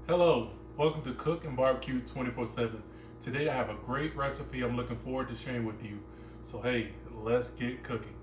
Hello, welcome to Cook and Barbecue 24/7. Today I have a great recipe I'm looking forward to sharing with you. So hey, let's get cooking.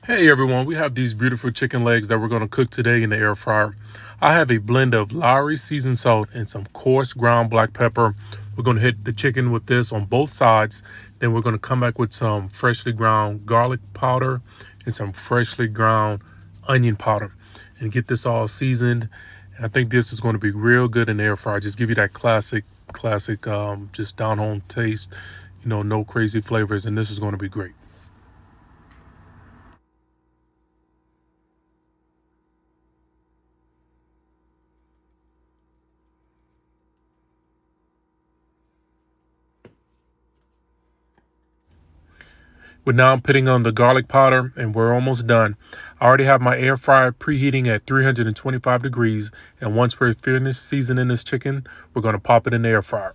Hey everyone, we have these beautiful chicken legs that we're going to cook today in the air fryer. I have a blend of Laurys seasoned salt and some coarse ground black pepper. We're going to hit the chicken with this on both sides. Then we're going to come back with some freshly ground garlic powder and some freshly ground onion powder and get this all seasoned. And I think this is going to be real good in the air fryer. Just give you that classic, just down home taste, no crazy flavors. And this is going to be great. But now I'm putting on the garlic powder and we're almost done. I already have my air fryer preheating at 325 degrees. And once we're finished seasoning this chicken, we're going to pop it in the air fryer.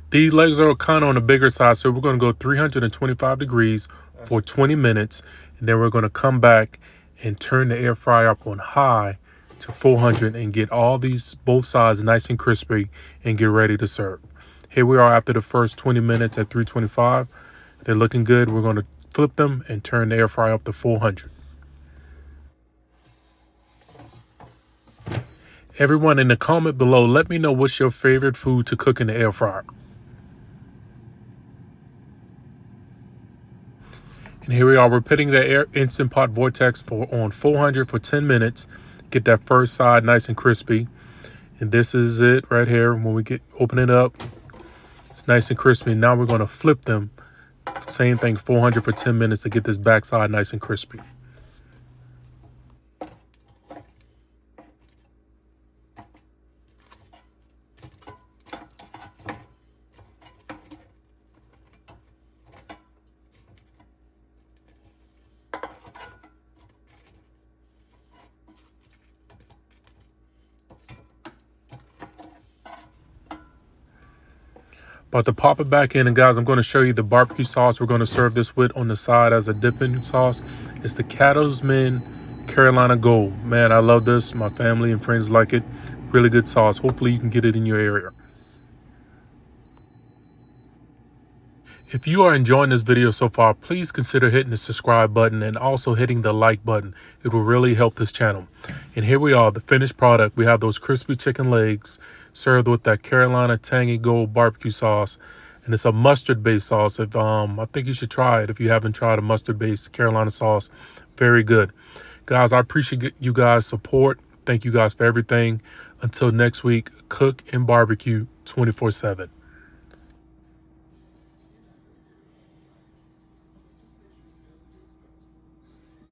These legs are kind of on the bigger side, so we're going to go 325 degrees for 20 minutes. And then we're going to come back and turn the air fryer up on high to 400 and get all these both sides nice and crispy and get ready to serve. Here we are after the first 20 minutes at 325. They're looking good. We're going to flip them and turn the air fryer up to 400. Everyone in the comment below, let me know what's your favorite food to cook in the air fryer. And here we are, we're putting the air Instant Pot vortex on 400 for 10 minutes. Get that first side nice and crispy. And this is it right here. When we open it up, it's nice and crispy. Now we're gonna flip them. Same thing, 400 for 10 minutes to get this backside nice and crispy. About to pop it back in, and guys, I'm going to show you the barbecue sauce we're going to serve this with on the side as a dipping sauce. It's the Cattleman Carolina Gold. Man, I love this. My family and friends like it. Really good sauce. Hopefully you can get it in your area. If you are enjoying this video so far, please consider hitting the subscribe button and also hitting the like button. It will really help this channel. And here we are, the finished product. We have those crispy chicken legs served with that Carolina Tangy Gold barbecue sauce. And it's a mustard-based sauce. I think you should try it if you haven't tried a mustard-based Carolina sauce. Very good. Guys, I appreciate you guys' support. Thank you guys for everything. Until next week, cook and barbecue 24/7.